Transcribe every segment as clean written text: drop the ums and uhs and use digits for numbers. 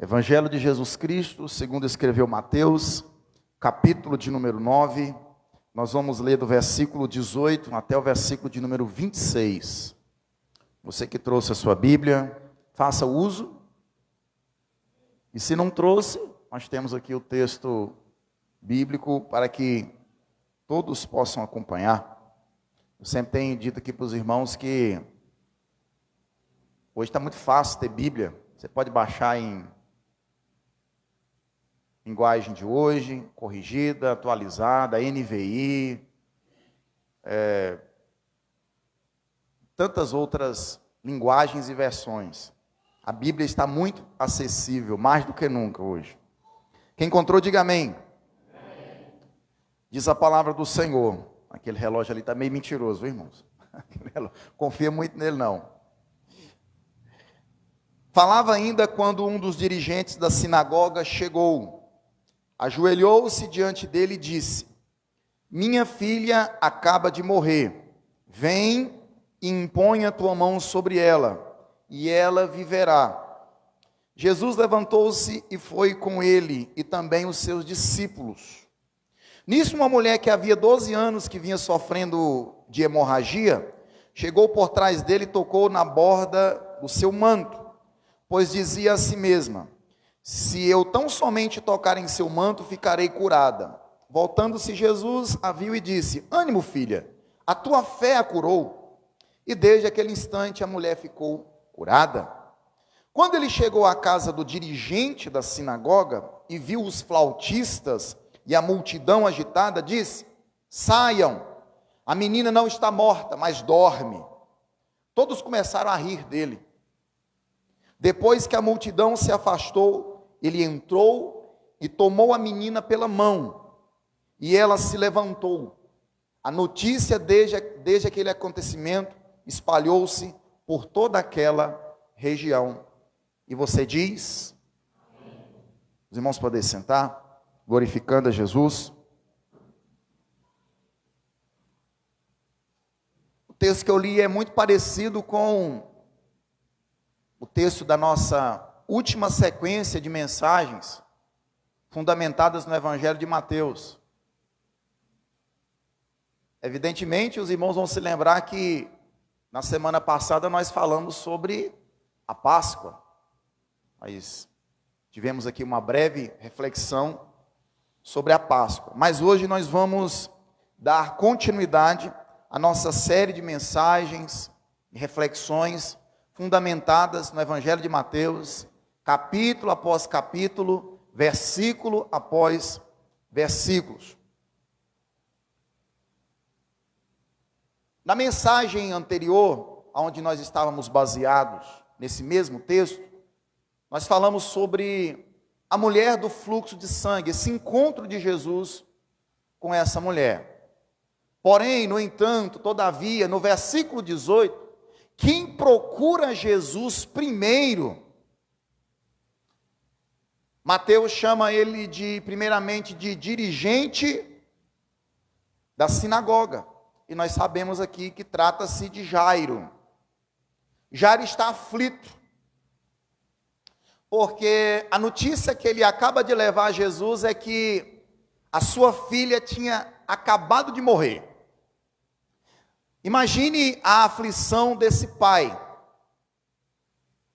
Evangelho de Jesus Cristo, segundo escreveu Mateus, capítulo de número 9, nós vamos ler do versículo 18 até o versículo de número 26. Você que trouxe a sua Bíblia, faça uso. E se não trouxe, nós temos aqui o texto bíblico para que todos possam acompanhar. Eu sempre tenho dito aqui para os irmãos que hoje está muito fácil ter Bíblia. Você pode baixar em linguagem de hoje, corrigida, atualizada, NVI, tantas outras linguagens e versões. A Bíblia está muito acessível, mais do que nunca hoje. Quem encontrou, diga amém. Amém. Diz a palavra do Senhor. Aquele relógio ali está meio mentiroso, viu, irmãos? Confia muito nele, não. Falava ainda quando um dos dirigentes da sinagoga chegou. Ajoelhou-se diante dele e disse: minha filha acaba de morrer. Vem e impõe a tua mão sobre ela, e ela viverá. Jesus levantou-se e foi com ele, e também os seus discípulos. Nisso, uma mulher que havia 12 anos que vinha sofrendo de hemorragia, chegou por trás dele e tocou na borda do seu manto, pois dizia a si mesma: se eu tão somente tocar em seu manto, ficarei curada. Voltando-se, Jesus a viu e disse: ânimo, filha, a tua fé a curou. E desde aquele instante a mulher ficou curada. Quando ele chegou à casa do dirigente da sinagoga e viu os flautistas e a multidão agitada, disse: saiam, a menina não está morta, mas dorme. Todos começaram a rir dele. Depois que a multidão se afastou, ele entrou e tomou a menina pela mão, e ela se levantou. A notícia desde aquele acontecimento espalhou-se por toda aquela região. E você diz? Os irmãos podem sentar, glorificando a Jesus. O texto que eu li é muito parecido com o texto da nossa última sequência de mensagens fundamentadas no Evangelho de Mateus. Evidentemente, os irmãos vão se lembrar que na semana passada nós falamos sobre a Páscoa. Nós tivemos aqui uma breve reflexão sobre a Páscoa. Mas hoje nós vamos dar continuidade à nossa série de mensagens e reflexões fundamentadas no Evangelho de Mateus, capítulo após capítulo, versículo após versículos. Na mensagem anterior, onde nós estávamos baseados, nesse mesmo texto, nós falamos sobre a mulher do fluxo de sangue, esse encontro de Jesus com essa mulher. Porém, no entanto, todavia, no versículo 18, quem procura Jesus primeiro, Mateus chama ele primeiramente de dirigente da sinagoga. E nós sabemos aqui que trata-se de Jairo. Jairo está aflito, porque a notícia que ele acaba de levar a Jesus é que a sua filha tinha acabado de morrer. Imagine a aflição desse pai,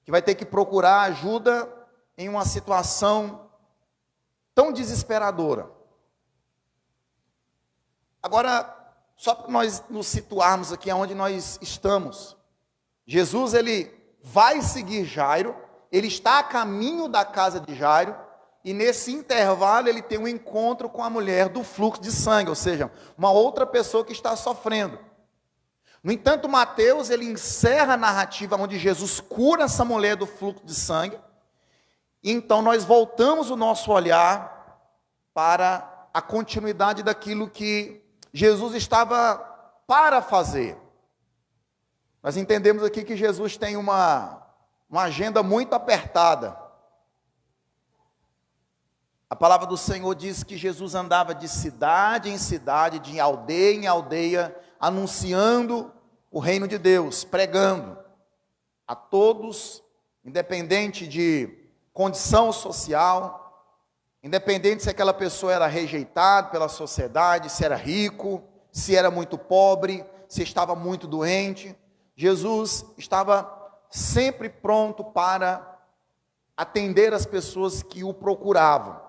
que vai ter que procurar ajuda em uma situação tão desesperadora. Agora, só para nós nos situarmos aqui onde nós estamos, Jesus, ele vai seguir Jairo, ele está a caminho da casa de Jairo, e nesse intervalo ele tem um encontro com a mulher do fluxo de sangue, ou seja, uma outra pessoa que está sofrendo. No entanto, Mateus, ele encerra a narrativa onde Jesus cura essa mulher do fluxo de sangue, e então nós voltamos o nosso olhar para a continuidade daquilo que Jesus estava para fazer. Nós entendemos aqui que Jesus tem uma agenda muito apertada. A palavra do Senhor diz que Jesus andava de cidade em cidade, de aldeia em aldeia, anunciando o reino de Deus, pregando a todos, independente de condição social, independente se aquela pessoa era rejeitada pela sociedade, se era rico, se era muito pobre, se estava muito doente. Jesus estava sempre pronto para atender as pessoas que o procuravam.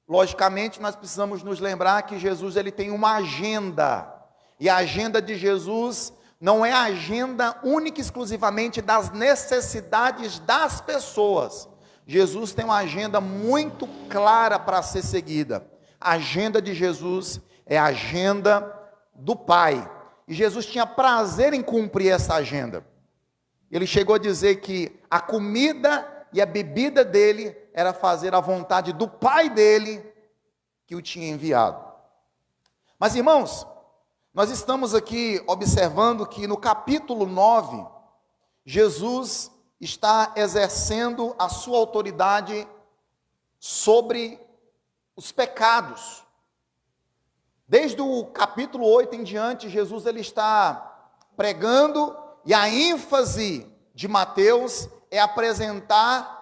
Logicamente, nós precisamos nos lembrar que Jesus ele tem uma agenda, e a agenda de Jesus não é a agenda única e exclusivamente das necessidades das pessoas. Jesus tem uma agenda muito clara para ser seguida. A agenda de Jesus é a agenda do Pai. E Jesus tinha prazer em cumprir essa agenda. Ele chegou a dizer que a comida e a bebida dele era fazer a vontade do Pai dele, que o tinha enviado. Mas, irmãos, nós estamos aqui observando que no capítulo 9, Jesus está exercendo a sua autoridade sobre os pecados. Desde o capítulo 8 em diante, Jesus ele está pregando, e a ênfase de Mateus é apresentar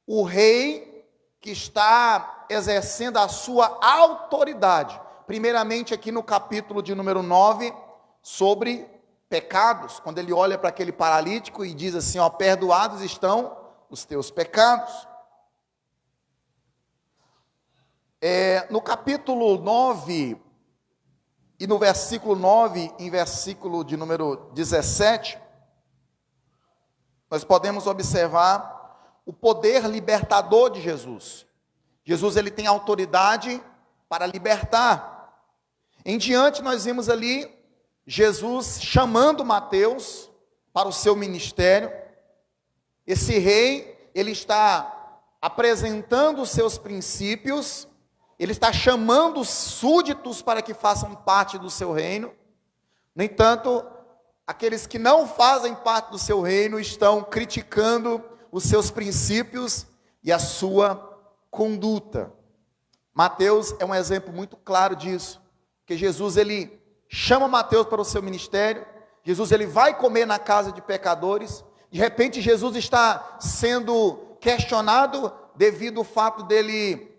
o rei que está exercendo a sua autoridade. Primeiramente aqui no capítulo de número 9, sobre pecados, quando ele olha para aquele paralítico e diz assim, ó, perdoados estão os teus pecados. No capítulo 9, e no versículo 9, em versículo de número 17, nós podemos observar o poder libertador de Jesus. Jesus ele tem autoridade para libertar. Em diante nós vimos ali Jesus chamando Mateus para o seu ministério. Esse rei, ele está apresentando os seus princípios, ele está chamando os súditos para que façam parte do seu reino. No entanto, aqueles que não fazem parte do seu reino estão criticando os seus princípios e a sua conduta. Mateus é um exemplo muito claro disso, que Jesus ele chama Mateus para o seu ministério. Jesus ele vai comer na casa de pecadores. De repente Jesus está sendo questionado devido ao fato dele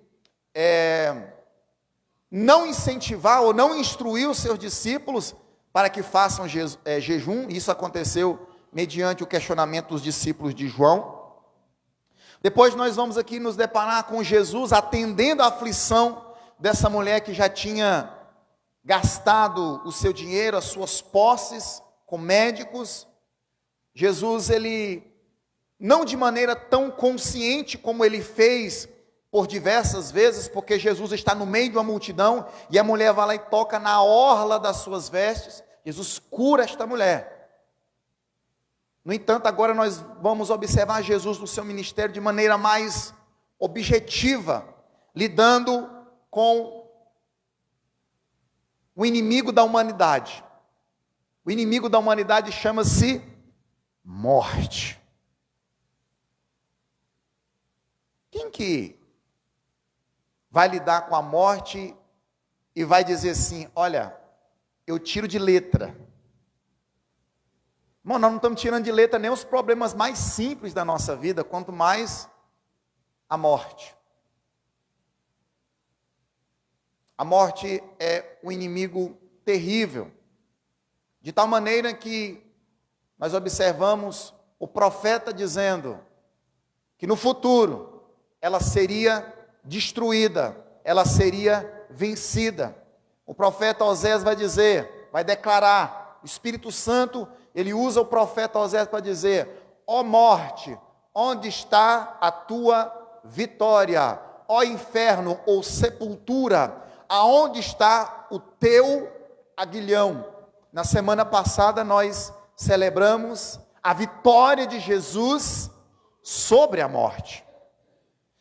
não incentivar ou não instruir os seus discípulos para que façam jejum. Isso aconteceu mediante o questionamento dos discípulos de João. Depois nós vamos aqui nos deparar com Jesus atendendo a aflição dessa mulher que já tinha gastado o seu dinheiro, as suas posses com médicos. Jesus, ele, não de maneira tão consciente como ele fez por diversas vezes, porque Jesus está no meio de uma multidão, e a mulher vai lá e toca na orla das suas vestes. Jesus cura esta mulher. No entanto, agora nós vamos observar Jesus no seu ministério de maneira mais objetiva, lidando com o inimigo da humanidade. O inimigo da humanidade chama-se morte. Quem que vai lidar com a morte e vai dizer assim, olha, eu tiro de letra? Irmão, nós não estamos tirando de letra nem os problemas mais simples da nossa vida, quanto mais a morte. A morte é um inimigo terrível, de tal maneira que nós observamos o profeta dizendo que no futuro ela seria destruída, ela seria vencida. O profeta Osés vai dizer, vai declarar, o Espírito Santo, ele usa o profeta Osés para dizer, ó morte, onde está a tua vitória? Ó inferno ou sepultura, aonde está o teu aguilhão? Na semana passada nós celebramos a vitória de Jesus sobre a morte.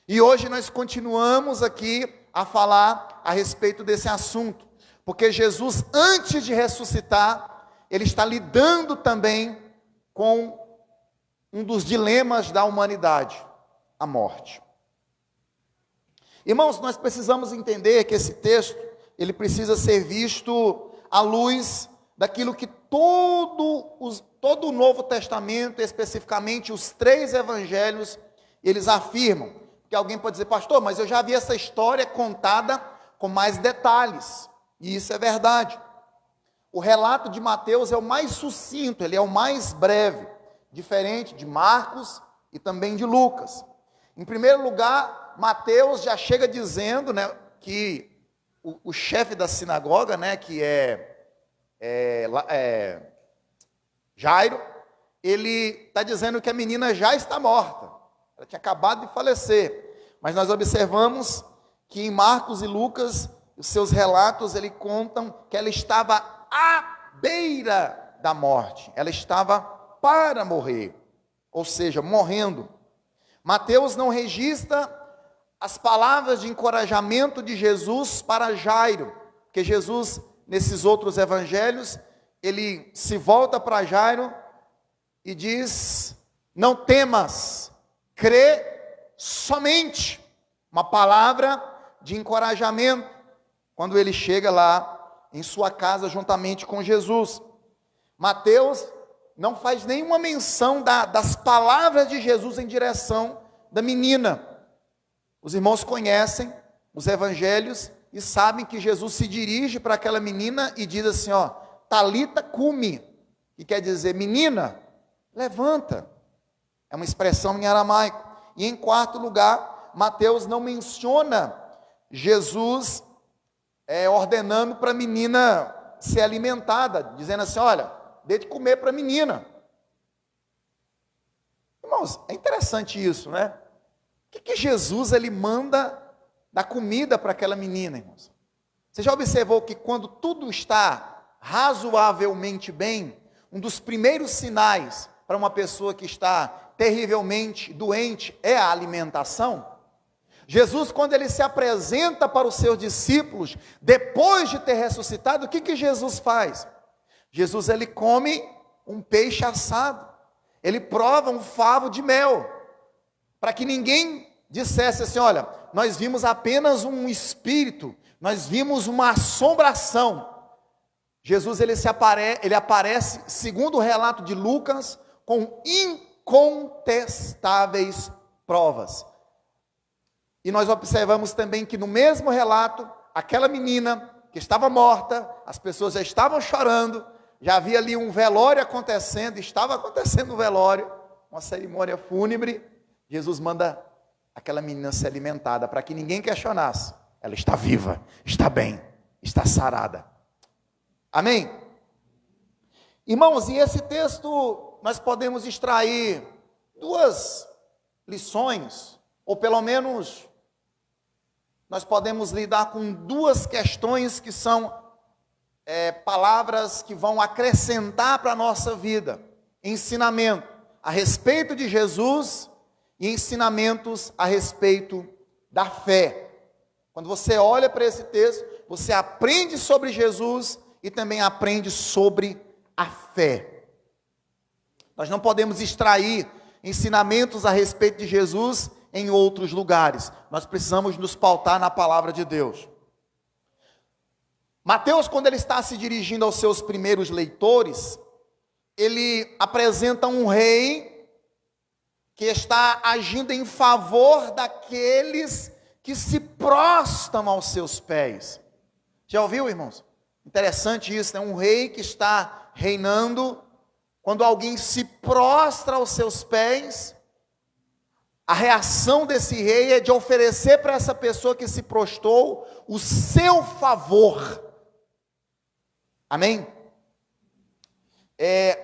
E hoje nós continuamos aqui a falar a respeito desse assunto, porque Jesus, antes de ressuscitar, ele está lidando também com um dos dilemas da humanidade, a morte. Irmãos, nós precisamos entender que esse texto, ele precisa ser visto à luz daquilo que todo o Novo Testamento, especificamente os 3 evangelhos, Eles afirmam, que alguém pode dizer, pastor, mas eu já vi essa história contada com mais detalhes, e isso é verdade. O relato de Mateus é o mais sucinto, ele é o mais breve, diferente de Marcos e também de Lucas. Em primeiro lugar, Mateus já chega dizendo, né, que o chefe da sinagoga, né, que Jairo, ele está dizendo que a menina já está morta, ela tinha acabado de falecer, mas nós observamos que em Marcos e Lucas, os seus relatos, ele contam que ela estava à beira da morte, ela estava para morrer, ou seja, morrendo. Mateus não registra as palavras de encorajamento de Jesus para Jairo, porque Jesus, nesses outros evangelhos, ele se volta para Jairo e diz, não temas, crê somente, uma palavra de encorajamento, quando ele chega lá em sua casa juntamente com Jesus. Mateus não faz nenhuma menção das palavras de Jesus em direção da menina. Os irmãos conhecem os evangelhos e sabem que Jesus se dirige para aquela menina e diz assim, ó, Talita cumi, que quer dizer, menina, levanta. É uma expressão em aramaico. E em quarto lugar, Mateus não menciona Jesus ordenando para a menina ser alimentada, dizendo assim, olha, dê de comer para a menina. Irmãos, é interessante isso, né? O que Jesus ele manda dar comida para aquela menina, irmãos? Você já observou que quando tudo está razoavelmente bem, um dos primeiros sinais para uma pessoa que está terrivelmente doente é a alimentação? Jesus, quando ele se apresenta para os seus discípulos, depois de ter ressuscitado, o que Jesus faz? Jesus, ele come um peixe assado, ele prova um favo de mel, para que ninguém dissesse assim, olha, nós vimos apenas um espírito, nós vimos uma assombração. Jesus, ele aparece, segundo o relato de Lucas, com incontestáveis provas. E nós observamos também que no mesmo relato, aquela menina que estava morta, as pessoas já estavam chorando, já havia ali um velório acontecendo, estava acontecendo um velório, uma cerimônia fúnebre. Jesus manda aquela menina ser alimentada, para que ninguém questionasse. Ela está viva, está bem, está sarada. Amém? Irmãos, e esse texto nós podemos extrair duas lições, ou pelo menos nós podemos lidar com duas questões que são palavras que vão acrescentar para a nossa vida. Ensinamento a respeito de Jesus e ensinamentos a respeito da fé. Quando você olha para esse texto, você aprende sobre Jesus e também aprende sobre a fé. Nós não podemos extrair ensinamentos a respeito de Jesus em outros lugares. Nós precisamos nos pautar na palavra de Deus. Mateus, quando ele está se dirigindo aos seus primeiros leitores, ele apresenta um rei que está agindo em favor daqueles que se prostam aos seus pés. Já ouviu, irmãos? Interessante isso, né? Um rei que está reinando, quando alguém se prostra aos seus pés, a reação desse rei é de oferecer para essa pessoa que se prostrou o seu favor. Amém?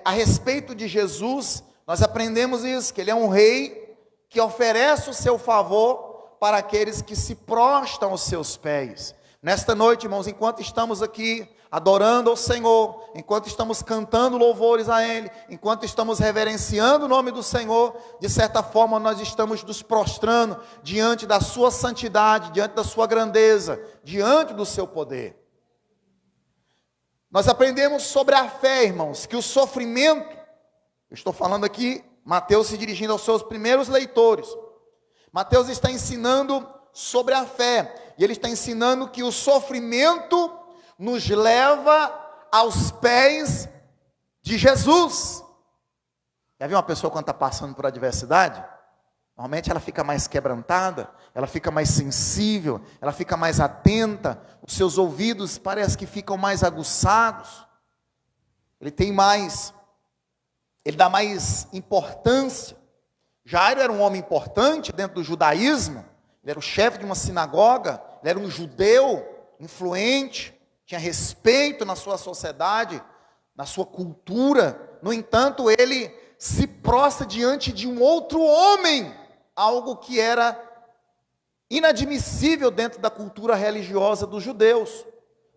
A respeito de Jesus, nós aprendemos isso, que ele é um rei que oferece o seu favor para aqueles que se prostram aos seus pés. Nesta noite, irmãos, enquanto estamos aqui adorando ao Senhor, enquanto estamos cantando louvores a Ele, enquanto estamos reverenciando o nome do Senhor, de certa forma nós estamos nos prostrando diante da sua santidade, diante da sua grandeza, diante do seu poder. Nós aprendemos sobre a fé, irmãos, que o sofrimento, eu estou falando aqui, Mateus se dirigindo aos seus primeiros leitores, Mateus está ensinando sobre a fé, e ele está ensinando que o sofrimento nos leva aos pés de Jesus. Já viu uma pessoa quando está passando por adversidade? Normalmente ela fica mais quebrantada, ela fica mais sensível, ela fica mais atenta, os seus ouvidos parece que ficam mais aguçados. Ele dá mais importância. Jairo era um homem importante dentro do judaísmo, ele era o chefe de uma sinagoga, ele era um judeu influente, tinha respeito na sua sociedade, na sua cultura. No entanto, ele se prostra diante de um outro homem, algo que era inadmissível dentro da cultura religiosa dos judeus.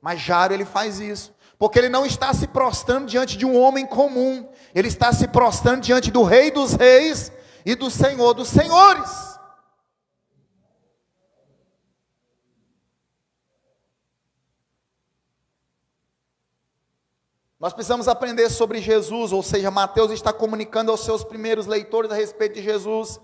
Mas Jairo, ele faz isso, porque ele não está se prostrando diante de um homem comum, ele está se prostrando diante do Rei dos Reis e do Senhor dos Senhores. Nós precisamos aprender sobre Jesus, ou seja, Mateus está comunicando aos seus primeiros leitores a respeito de Jesus,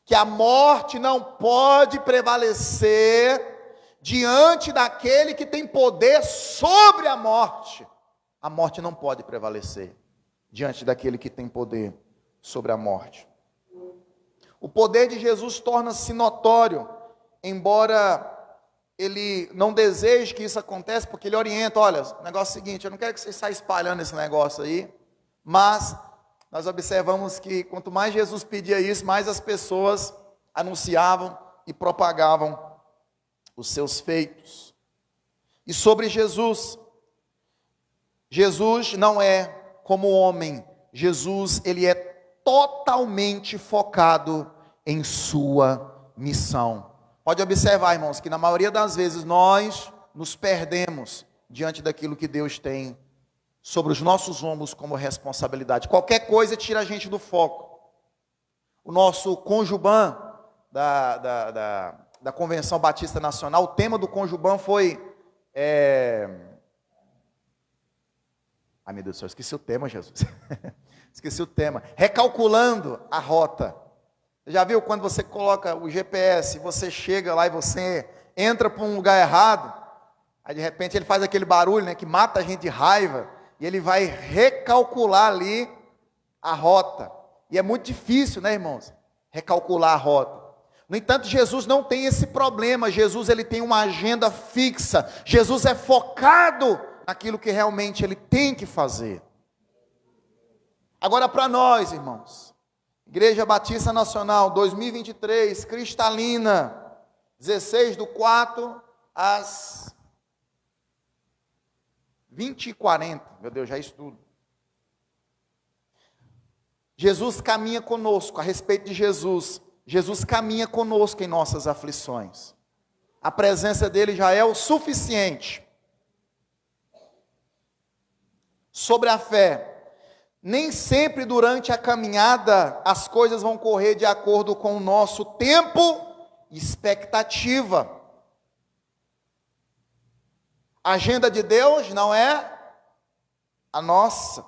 que a morte não pode prevalecer diante daquele que tem poder sobre a morte. A morte não pode prevalecer diante daquele que tem poder sobre a morte. O poder de Jesus torna-se notório, embora ele não deseje que isso aconteça, porque ele orienta, olha, o negócio é o seguinte, eu não quero que você saia espalhando esse negócio aí, mas nós observamos que quanto mais Jesus pedia isso, mais as pessoas anunciavam e propagavam os seus feitos. E sobre Jesus, Jesus não é como homem, Jesus, ele é totalmente focado em sua missão. Pode observar, irmãos, que na maioria das vezes nós nos perdemos diante daquilo que Deus tem sobre os nossos ombros como responsabilidade. Qualquer coisa tira a gente do foco. O nosso Conjuban da Convenção Batista Nacional, o tema do Conjuban foi... Ai, meu Deus do céu, esqueci o tema, Jesus. Esqueci o tema. Recalculando a rota. Você já viu quando você coloca o GPS, você chega lá e você entra para um lugar errado, aí de repente ele faz aquele barulho, né, que mata a gente de raiva, e ele vai recalcular ali a rota. E é muito difícil, né, irmãos? Recalcular a rota. No entanto, Jesus não tem esse problema. Jesus, ele tem uma agenda fixa. Jesus é focado naquilo que realmente ele tem que fazer. Agora, para nós, irmãos, Igreja Batista Nacional 2023, Cristalina, 16/4 às 20h40. Meu Deus, já estudo. Jesus caminha conosco. A respeito de Jesus, Jesus caminha conosco em nossas aflições. A presença dele já é o suficiente. Sobre a fé, nem sempre durante a caminhada as coisas vão correr de acordo com o nosso tempo e expectativa. A agenda de Deus não é a nossa.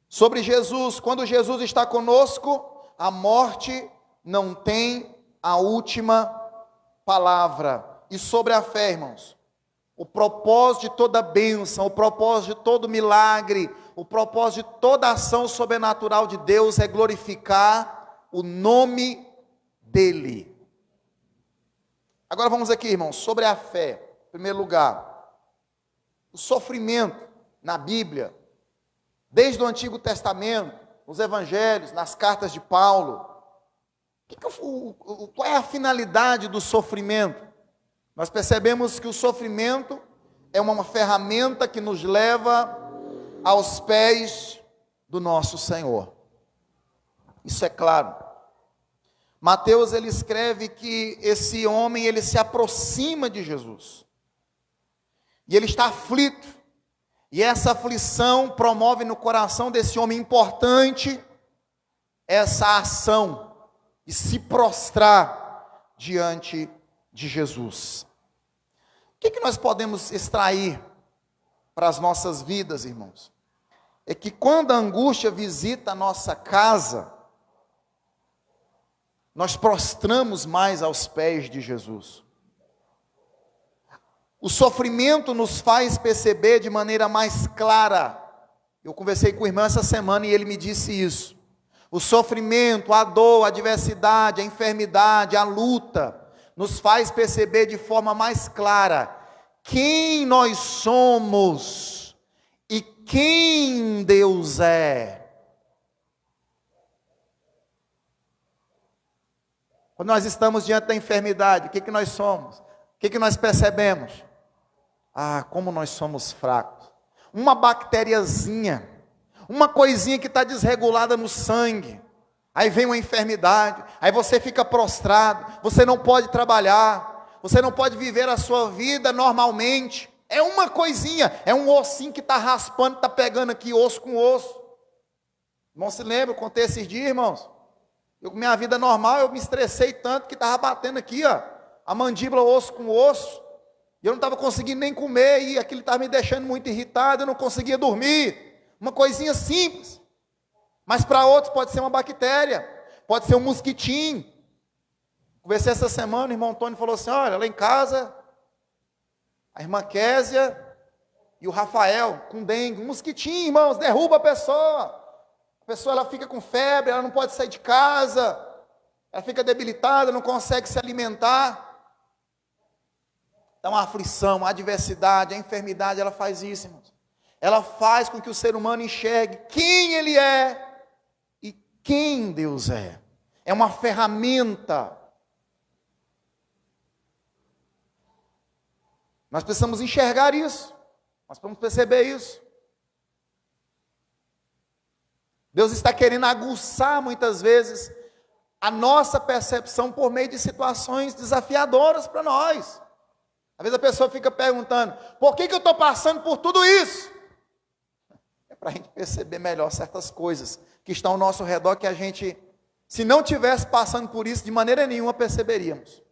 Sobre Jesus, quando Jesus está conosco, a morte não tem a última palavra. E sobre a fé, irmãos, o propósito de toda bênção, o propósito de todo milagre, o propósito de toda ação sobrenatural de Deus é glorificar o nome dEle. Agora vamos aqui, irmãos, sobre a fé. Em primeiro lugar, o sofrimento na Bíblia, desde o Antigo Testamento, nos Evangelhos, nas cartas de Paulo. Qual é a finalidade do sofrimento? Nós percebemos que o sofrimento é uma ferramenta que nos leva aos pés do nosso Senhor. Isso é claro. Mateus, ele escreve que esse homem, ele se aproxima de Jesus. E ele está aflito. E essa aflição promove no coração desse homem importante essa ação de se prostrar diante de Jesus. O que nós podemos extrair para as nossas vidas, irmãos? É que quando a angústia visita a nossa casa, nós prostramos mais aos pés de Jesus. O sofrimento nos faz perceber de maneira mais clara. Eu conversei com o irmão essa semana e ele me disse isso. O sofrimento, a dor, a adversidade, a enfermidade, a luta, nos faz perceber de forma mais clara quem nós somos e quem Deus é. Quando nós estamos diante da enfermidade, o que nós somos? O que nós percebemos? Ah, como nós somos fracos. Uma bactériazinha, uma coisinha que está desregulada no sangue. Aí vem uma enfermidade, aí você fica prostrado, você não pode trabalhar, você não pode viver a sua vida normalmente. É uma coisinha, é um ossinho que está raspando, está pegando aqui osso com osso. Irmão, se lembra, eu contei esses dias, irmãos? Eu, com minha vida normal, eu me estressei tanto que estava batendo aqui, ó, a mandíbula osso com osso. E eu não estava conseguindo nem comer, e aquilo estava me deixando muito irritado, eu não conseguia dormir. Uma coisinha simples. Mas para outros pode ser uma bactéria, pode ser um mosquitinho. Conversei essa semana, o irmão Antônio falou assim, olha, lá em casa, a irmã Késia e o Rafael com dengue, um mosquitinho, irmãos, derruba a pessoa. A pessoa ela fica com febre, ela não pode sair de casa, ela fica debilitada, não consegue se alimentar. Então a aflição, a adversidade, a enfermidade, ela faz isso, irmãos. Ela faz com que o ser humano enxergue quem ele é e quem Deus é. É uma ferramenta. Nós precisamos enxergar isso. Nós precisamos perceber isso. Deus está querendo aguçar muitas vezes a nossa percepção por meio de situações desafiadoras para nós. Às vezes a pessoa fica perguntando, por que eu estou passando por tudo isso? É para a gente perceber melhor certas coisas que estão ao nosso redor, que a gente, se não tivesse passando por isso, de maneira nenhuma perceberíamos.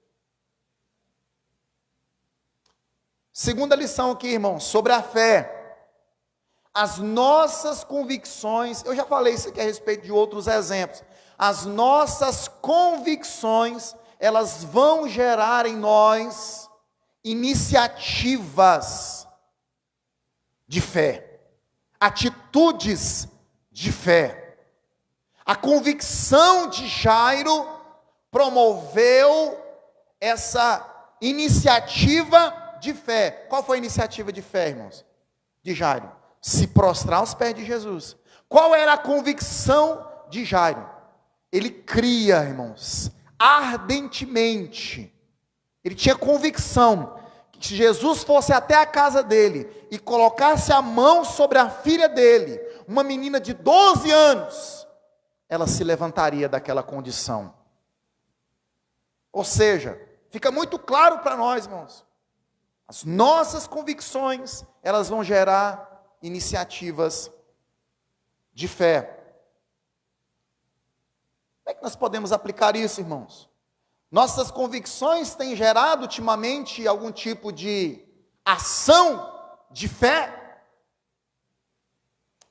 Segunda lição aqui, irmãos, sobre a fé. As nossas convicções, eu já falei isso aqui a respeito de outros exemplos. As nossas convicções, elas vão gerar em nós iniciativas de fé, atitudes de fé. A convicção de Jairo promoveu essa iniciativa de fé. Qual foi a iniciativa de fé, irmãos? De Jairo? Se prostrar aos pés de Jesus. Qual era a convicção de Jairo? Ele cria, irmãos, ardentemente. Ele tinha convicção que se Jesus fosse até a casa dele e colocasse a mão sobre a filha dele, uma menina de 12 anos, ela se levantaria daquela condição. Ou seja, fica muito claro para nós, irmãos, as nossas convicções, elas vão gerar iniciativas de fé. Como é que nós podemos aplicar isso, irmãos? Nossas convicções têm gerado ultimamente algum tipo de ação de fé?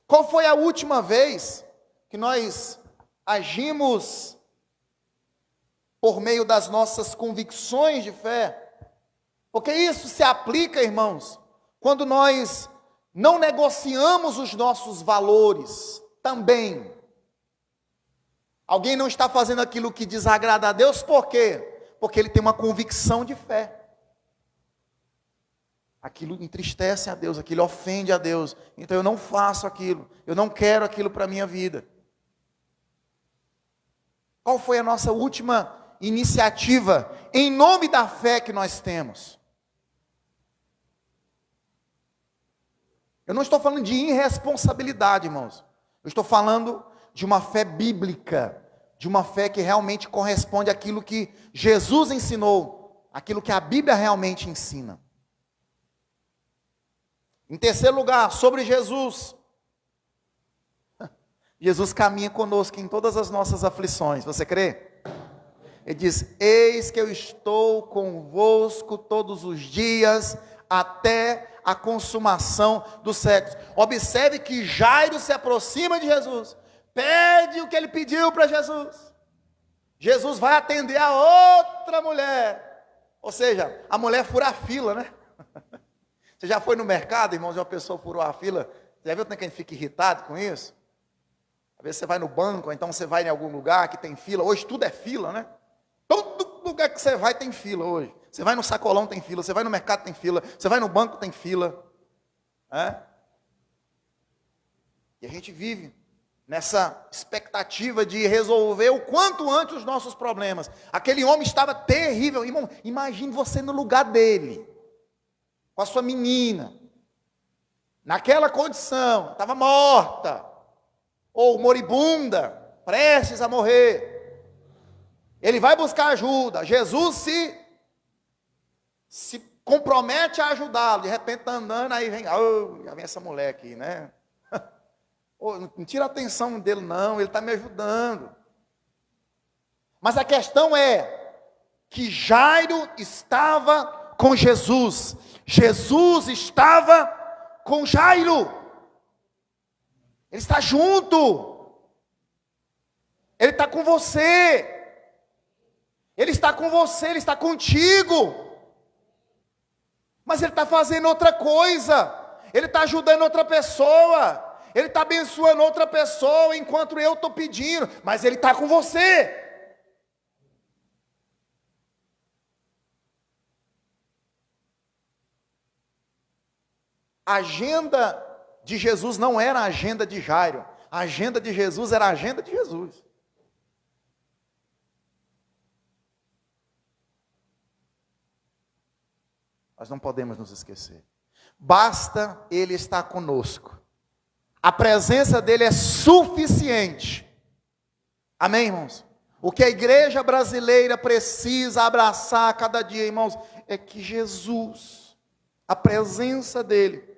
Qual foi a última vez que nós agimos por meio das nossas convicções de fé? Porque isso se aplica, irmãos, quando nós não negociamos os nossos valores também. Alguém não está fazendo aquilo que desagrada a Deus, por quê? Porque ele tem uma convicção de fé. Aquilo entristece a Deus, aquilo ofende a Deus. Então eu não faço aquilo, eu não quero aquilo para a minha vida. Qual foi a nossa última iniciativa em nome da fé que nós temos? Eu não estou falando de irresponsabilidade, irmãos. Eu estou falando de uma fé bíblica, de uma fé que realmente corresponde àquilo que Jesus ensinou, aquilo que a Bíblia realmente ensina. Em terceiro lugar, sobre Jesus. Jesus caminha conosco em todas as nossas aflições, você crê? Ele diz, eis que eu estou convosco todos os dias, até a consumação dos séculos. Observe que Jairo se aproxima de Jesus, pede o que ele pediu para Jesus. Jesus vai atender a outra mulher, ou seja, a mulher fura a fila, né? Você já foi no mercado, irmãos, e uma pessoa furou a fila? Você já viu que a gente fica irritado com isso? Às vezes você vai no banco, ou então você vai em algum lugar que tem fila. Hoje tudo é fila, né? Todo lugar que você vai tem fila hoje. Você vai no sacolão tem fila, você vai no mercado tem fila, você vai no banco tem fila. E a gente vive nessa expectativa de resolver o quanto antes os nossos problemas. Aquele homem estava terrível. Irmão, imagine você no lugar dele, com a sua menina, naquela condição, estava morta, ou moribunda, prestes a morrer. Ele vai buscar ajuda. Jesus se compromete a ajudá-lo. De repente está andando, aí vem, já vem essa mulher aqui, né? Não tira a atenção dele não, ele está me ajudando. Mas a questão é que Jairo estava com Jesus. Jesus estava com Jairo. Ele está junto. Ele está com você. Ele está com você, ele está contigo. Mas ele está fazendo outra coisa. Ele está ajudando outra pessoa. Ele está abençoando outra pessoa enquanto eu estou pedindo. Mas ele está com você. A agenda de Jesus não era a agenda de Jairo. A agenda de Jesus era a agenda de Jesus. Nós não podemos nos esquecer. Basta Ele estar conosco. A presença dEle é suficiente. Amém, irmãos? O que a igreja brasileira precisa abraçar a cada dia, irmãos, é que Jesus, a presença dEle,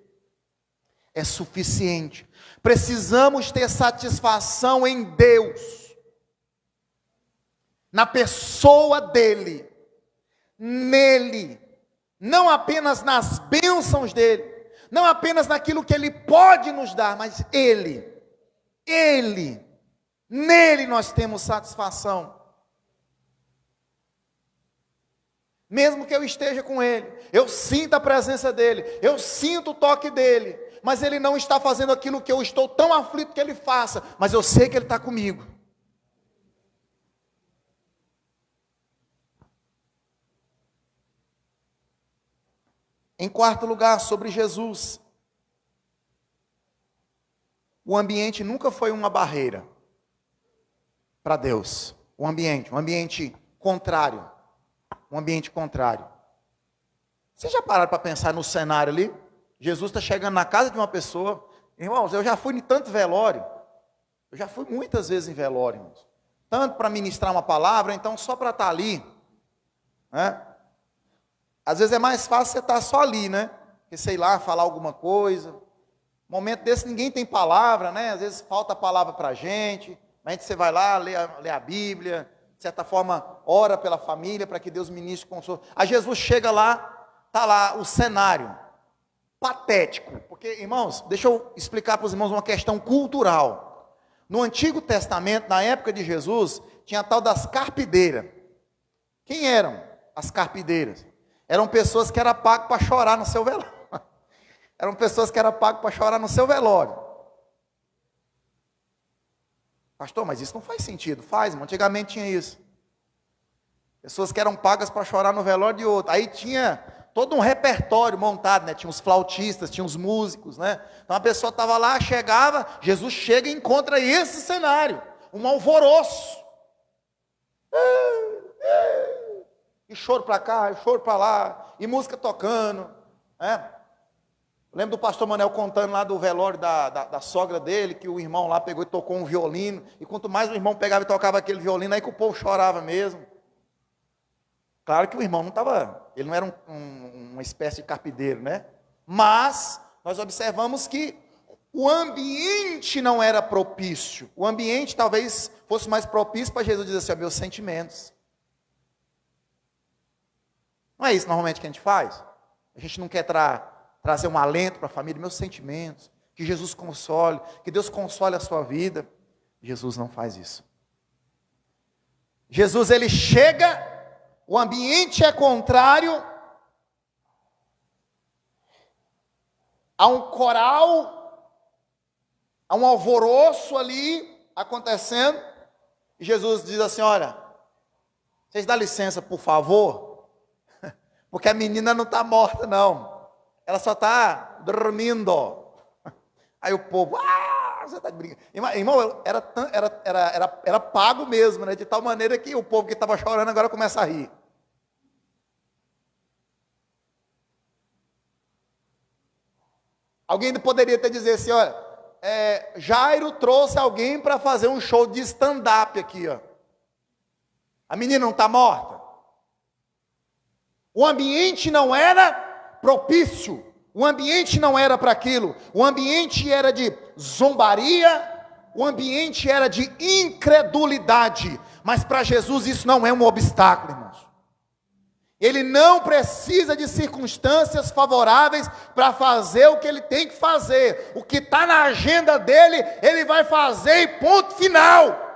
é suficiente. Precisamos ter satisfação em Deus, na pessoa dEle, nele, não apenas nas bênçãos dEle, não apenas naquilo que Ele pode nos dar, mas Ele, nele nós temos satisfação. Mesmo que eu esteja com Ele, eu sinto a presença dEle, eu sinto o toque dEle, mas Ele não está fazendo aquilo que eu estou tão aflito que Ele faça, mas eu sei que Ele está comigo. Em quarto lugar, sobre Jesus. O ambiente nunca foi uma barreira para Deus. Um ambiente contrário. Um ambiente contrário. Vocês já pararam para pensar no cenário ali? Jesus está chegando na casa de uma pessoa. Irmãos, eu já fui em tanto velório. Eu já fui muitas vezes em velório, irmãos. Tanto para ministrar uma palavra, então só para estar ali. Né? Às vezes é mais fácil você estar só ali, né? Que sei lá, falar alguma coisa. Momento desse ninguém tem palavra, né? Às vezes falta a palavra para a gente. Mas você vai lá, lê a Bíblia. De certa forma, ora pela família para que Deus ministre consolo. Aí Jesus chega lá, está lá o cenário. Patético. Porque, irmãos, deixa eu explicar para os irmãos uma questão cultural. No Antigo Testamento, na época de Jesus, tinha a tal das carpideiras. Quem eram as carpideiras? Eram pessoas que eram pagas para chorar no seu velório. Eram pessoas que eram pagas para chorar no seu velório. Pastor, mas isso não faz sentido. Faz, irmão. Antigamente tinha isso. Pessoas que eram pagas para chorar no velório de outro. Aí tinha todo um repertório montado, né? Tinha os flautistas, tinha os músicos, né? Então a pessoa estava lá, chegava, Jesus chega e encontra esse cenário. Um alvoroço. E choro para cá, e choro para lá, e música tocando, né? Lembro do pastor Manuel contando lá do velório da sogra dele, que o irmão lá pegou e tocou um violino, e quanto mais o irmão pegava e tocava aquele violino, aí que o povo chorava mesmo. Claro que o irmão não estava, ele não era uma espécie de carpideiro, né? Mas nós observamos que o ambiente não era propício. O ambiente talvez fosse mais propício para Jesus dizer assim, meus sentimentos. Não é isso normalmente que a gente faz? A gente não quer trazer um alento para a família, meus sentimentos, que Jesus console, que Deus console a sua vida. Jesus não faz isso. Jesus, ele chega, o ambiente é contrário, há um coral, há um alvoroço ali, acontecendo, e Jesus diz assim: olha, vocês dão licença, por favor, porque a menina não está morta, não. Ela só está dormindo. Aí o povo, você está brincando. Irmão, era pago mesmo, né? De tal maneira que o povo que estava chorando agora começa a rir. Alguém poderia até dizer assim: olha, Jairo trouxe alguém para fazer um show de stand-up aqui, ó. A menina não está morta. O ambiente não era propício. O ambiente não era para aquilo. O ambiente era de zombaria. O ambiente era de incredulidade. Mas para Jesus isso não é um obstáculo, irmãos. Ele não precisa de circunstâncias favoráveis para fazer o que ele tem que fazer. O que está na agenda dele, ele vai fazer e ponto final.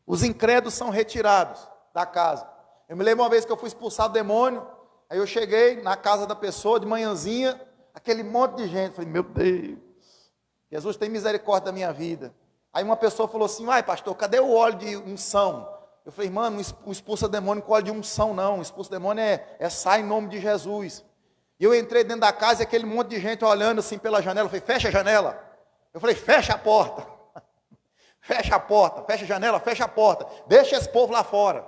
Os incrédulos são retirados da casa. Eu me lembro uma vez que eu fui expulsar o demônio, aí eu cheguei na casa da pessoa de manhãzinha, aquele monte de gente. Falei: meu Deus, Jesus tem misericórdia da minha vida. Aí uma pessoa falou assim: uai, pastor, cadê o óleo de unção? Eu falei: mano, não expulsa demônio com óleo de unção, não. Expulsa demônio sai em nome de Jesus. E eu entrei dentro da casa e aquele monte de gente olhando assim pela janela. Eu falei: fecha a janela. Eu falei: fecha a porta. Fecha a porta, fecha a janela, fecha a porta. Deixa esse povo lá fora.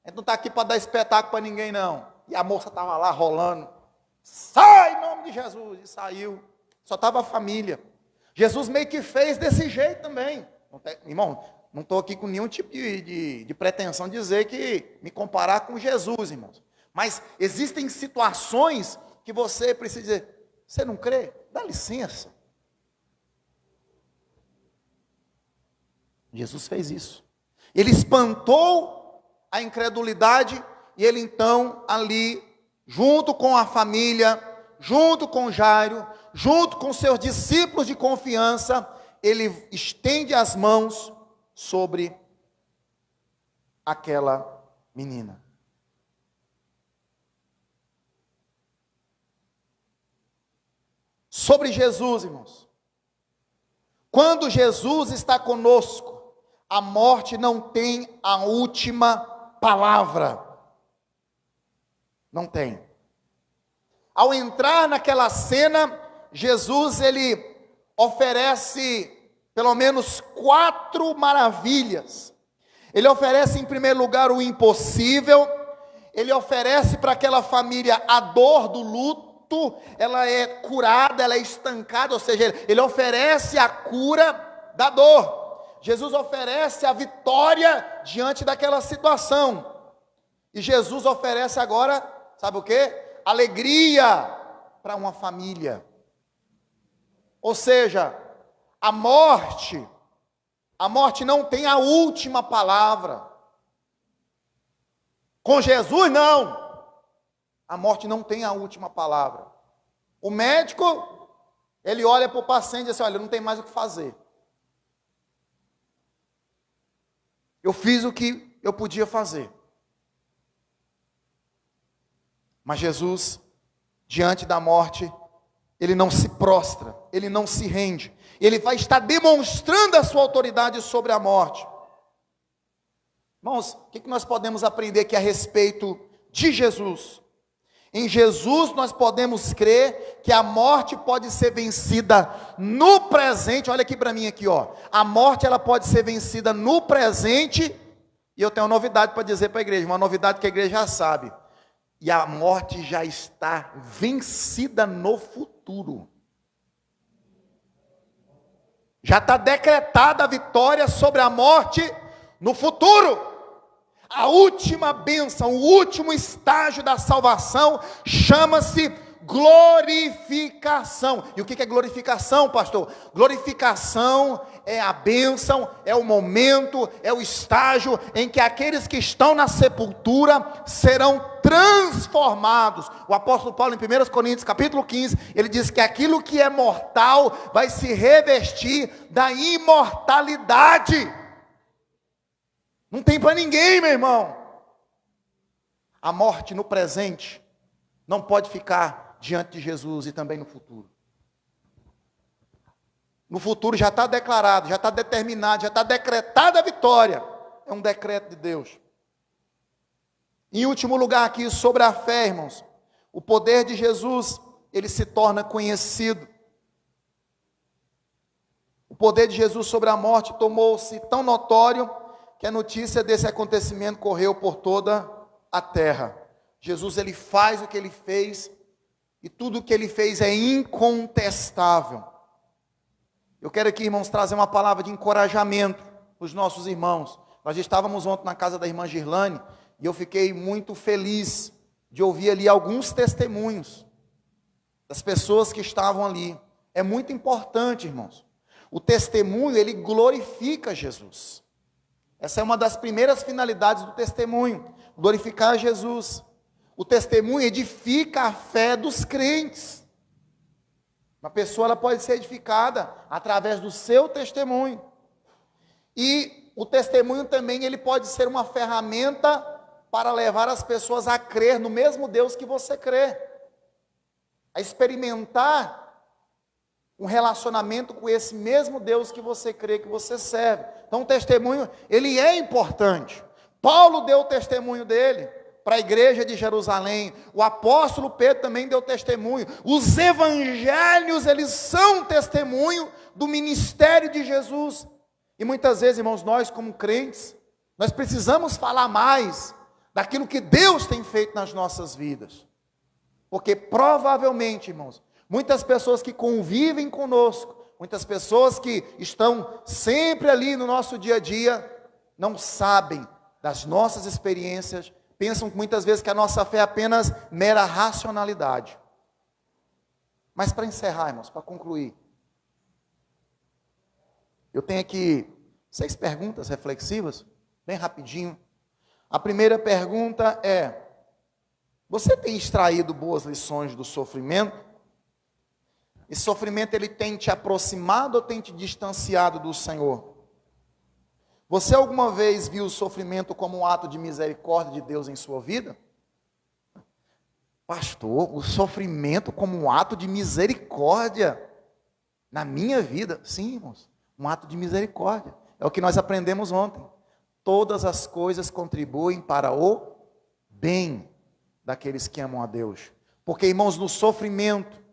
A gente não está aqui para dar espetáculo para ninguém, não. E a moça estava lá rolando. Sai em nome de Jesus. E saiu. Só estava a família. Jesus meio que fez desse jeito também. Irmão, não estou aqui com nenhum tipo de pretensão de dizer que me comparar com Jesus, irmãos. Mas existem situações que você precisa dizer: você não crê? Dá licença. Jesus fez isso. Ele espantou a incredulidade e ele então ali, junto com a família, junto com Jairo, junto com seus discípulos de confiança, ele estende as mãos sobre aquela menina. Sobre Jesus, irmãos. Quando Jesus está conosco, a morte não tem a última palavra. Não tem. Ao entrar naquela cena, Jesus, ele oferece pelo menos 4 maravilhas. Ele oferece, em primeiro lugar, o impossível. Ele oferece para aquela família a dor do luto. Ela é curada, ela é estancada, ou seja, ele oferece a cura da dor. Jesus oferece a vitória diante daquela situação. E Jesus oferece agora, sabe o quê? Alegria para uma família. Ou seja, a morte não tem a última palavra. Com Jesus, não. A morte não tem a última palavra. O médico, ele olha para o paciente e diz assim: olha, não tem mais o que fazer. Eu fiz o que eu podia fazer. Mas Jesus, diante da morte, ele não se prostra, ele não se rende. Ele vai estar demonstrando a sua autoridade sobre a morte. Irmãos, o que nós podemos aprender aqui a respeito de Jesus? Em Jesus nós podemos crer que a morte pode ser vencida no presente. Olha aqui para mim aqui, ó. A morte ela pode ser vencida no presente. E eu tenho uma novidade para dizer para a igreja, uma novidade que a igreja já sabe. E a morte já está vencida no futuro. Já está decretada a vitória sobre a morte no futuro. A última bênção, o último estágio da salvação chama-se glorificação. E o que é glorificação, pastor? Glorificação é a bênção, é o momento, é o estágio em que aqueles que estão na sepultura serão transformados. O apóstolo Paulo, em 1 Coríntios capítulo 15, ele diz que aquilo que é mortal vai se revestir da imortalidade. Não tem para ninguém, meu irmão. A morte no presente não pode ficar diante de Jesus e também no futuro. No futuro já está declarado, já está determinado, já está decretada a vitória. É um decreto de Deus. Em último lugar aqui, sobre a fé, irmãos. O poder de Jesus, ele se torna conhecido. O poder de Jesus sobre a morte tornou-se tão notório que a notícia desse acontecimento correu por toda a terra. Jesus, ele faz o que ele fez e tudo o que ele fez é incontestável. Eu quero aqui, irmãos, trazer uma palavra de encorajamento para os nossos irmãos. Nós estávamos ontem na casa da irmã Girlane e eu fiquei muito feliz de ouvir ali alguns testemunhos das pessoas que estavam ali. É muito importante, irmãos. O testemunho, ele glorifica Jesus. Essa é uma das primeiras finalidades do testemunho, glorificar Jesus. O testemunho edifica a fé dos crentes. Uma pessoa ela pode ser edificada através do seu testemunho. E o testemunho também ele pode ser uma ferramenta para levar as pessoas a crer no mesmo Deus que você crê. A experimentar um relacionamento com esse mesmo Deus que você crê, que você serve. Então o testemunho, ele é importante. Paulo deu o testemunho dele para a igreja de Jerusalém. O apóstolo Pedro também deu testemunho. Os evangelhos, eles são testemunho do ministério de Jesus. E muitas vezes, irmãos, nós como crentes, nós precisamos falar mais daquilo que Deus tem feito nas nossas vidas. Porque provavelmente, irmãos, muitas pessoas que convivem conosco, muitas pessoas que estão sempre ali no nosso dia a dia, não sabem das nossas experiências, pensam muitas vezes que a nossa fé é apenas mera racionalidade. Mas para encerrar, irmãos, para concluir, eu tenho aqui 6 perguntas reflexivas, bem rapidinho. A primeira pergunta é: você tem extraído boas lições do sofrimento? Esse sofrimento ele tem te aproximado ou tem te distanciado do Senhor? Você alguma vez viu o sofrimento como um ato de misericórdia de Deus em sua vida? Pastor, o sofrimento como um ato de misericórdia na minha vida? Sim, irmãos, um ato de misericórdia. É o que nós aprendemos ontem. Todas as coisas contribuem para o bem daqueles que amam a Deus. Porque, irmãos, no sofrimento,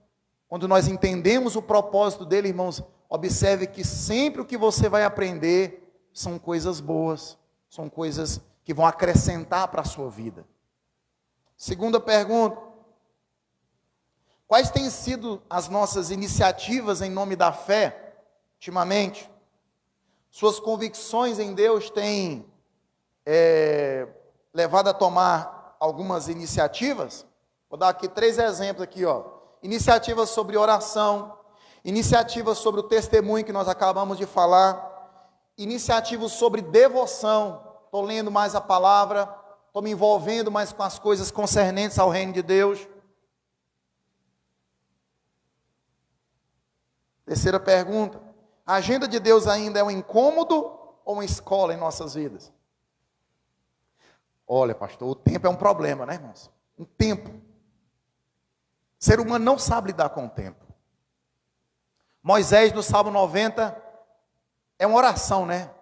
quando nós entendemos o propósito dele, irmãos, observe que sempre o que você vai aprender são coisas boas, são coisas que vão acrescentar para a sua vida. Segunda pergunta: quais têm sido as nossas iniciativas em nome da fé, ultimamente? Suas convicções em Deus têm levado a tomar algumas iniciativas? Vou dar aqui 3 exemplos aqui, ó. Iniciativas sobre oração, iniciativas sobre o testemunho que nós acabamos de falar, iniciativas sobre devoção. Estou lendo mais a palavra, estou me envolvendo mais com as coisas concernentes ao reino de Deus. Terceira pergunta: a agenda de Deus ainda é um incômodo ou uma escola em nossas vidas? Olha, pastor, o tempo é um problema, né, irmãos? Um tempo. O ser humano não sabe lidar com o tempo. Moisés, no Salmo 90, é uma oração, né?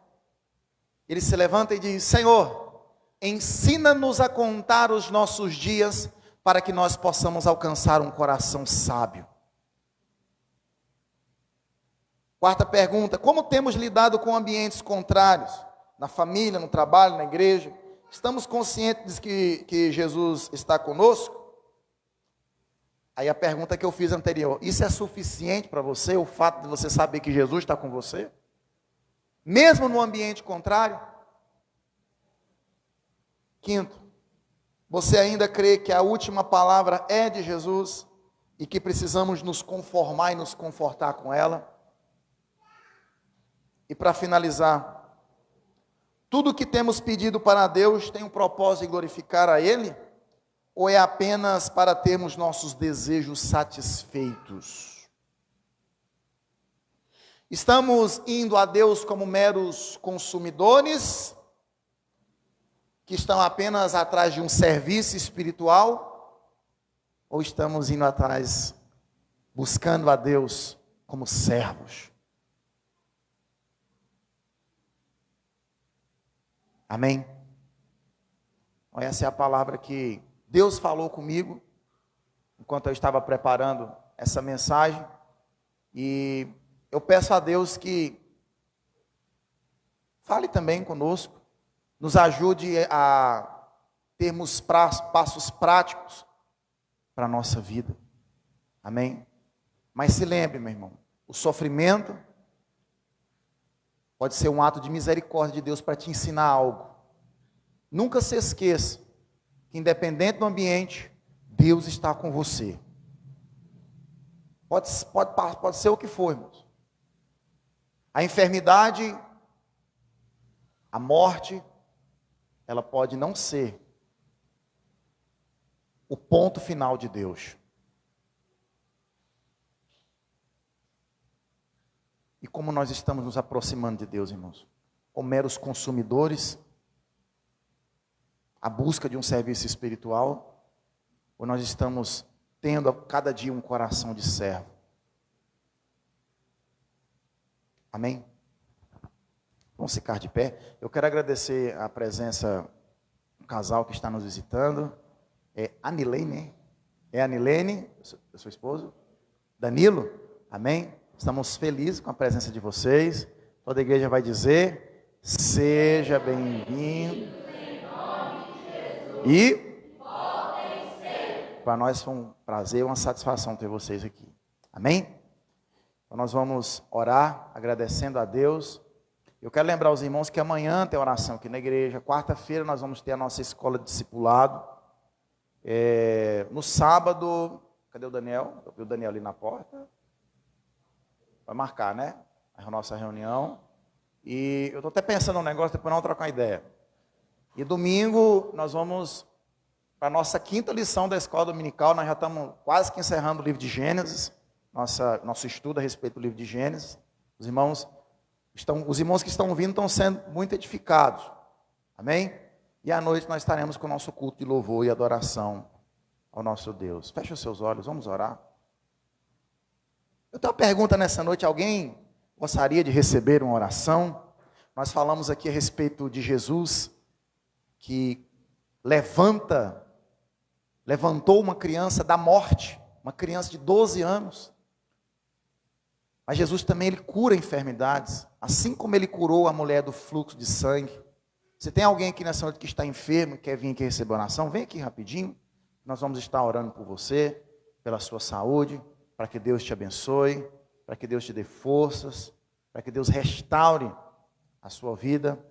Ele se levanta e diz: Senhor, ensina-nos a contar os nossos dias para que nós possamos alcançar um coração sábio. Quarta pergunta: como temos lidado com ambientes contrários? Na família, no trabalho, na igreja? Estamos conscientes que Jesus está conosco? Aí a pergunta que eu fiz anterior: isso é suficiente para você, o fato de você saber que Jesus está com você? Mesmo no ambiente contrário? Quinto: você ainda crê que a última palavra é de Jesus e que precisamos nos conformar e nos confortar com ela? E para finalizar, tudo o que temos pedido para Deus tem o propósito de glorificar a Ele? Ou é apenas para termos nossos desejos satisfeitos? Estamos indo a Deus como meros consumidores, que estão apenas atrás de um serviço espiritual? Ou estamos indo atrás, buscando a Deus como servos, Amém? Então, essa é a palavra que Deus falou comigo enquanto eu estava preparando essa mensagem. E eu peço a Deus que fale também conosco, nos ajude a termos passos práticos para a nossa vida. Amém? Mas se lembre, meu irmão, o sofrimento pode ser um ato de misericórdia de Deus para te ensinar algo. Nunca se esqueça que, independente do ambiente, Deus está com você. Pode ser o que for, irmãos. A enfermidade, a morte, ela pode não ser o ponto final de Deus. E como nós estamos nos aproximando de Deus, irmãos? Como meros consumidores, a busca de um serviço espiritual, ou nós estamos tendo a cada dia um coração de servo? Amém? Vamos ficar de pé. Eu quero agradecer a presença do casal que está nos visitando. É Anilene, é Anilene, sua esposa? Danilo? Amém? Estamos felizes com a presença de vocês. Toda a igreja vai dizer: seja bem-vindo. E para nós foi um prazer, uma satisfação ter vocês aqui. Amém? Então nós vamos orar agradecendo a Deus. Eu quero lembrar os irmãos que amanhã tem oração aqui na igreja. Quarta-feira nós vamos ter a nossa escola de discipulado. No sábado, cadê o Daniel? Eu vi o Daniel ali na porta. Vai marcar, né? A nossa reunião. E eu estou até pensando um negócio, depois nós vamos trocar uma ideia. E domingo nós vamos para a nossa quinta lição da escola dominical. Nós já estamos quase que encerrando o livro de Gênesis. Nosso estudo a respeito do livro de Gênesis. Os irmãos que estão vindo estão sendo muito edificados. Amém? E à noite nós estaremos com o nosso culto de louvor e adoração ao nosso Deus. Feche os seus olhos, vamos orar. Eu tenho uma pergunta nessa noite. Alguém gostaria de receber uma oração? Nós falamos aqui a respeito de Jesus, que levantou uma criança da morte, uma criança de 12 anos. Mas Jesus também, ele cura enfermidades, assim como ele curou a mulher do fluxo de sangue. Se tem alguém aqui nessa noite que está enfermo e quer vir aqui receber oração, vem aqui rapidinho. Nós vamos estar orando por você, pela sua saúde, para que Deus te abençoe, para que Deus te dê forças, para que Deus restaure a sua vida.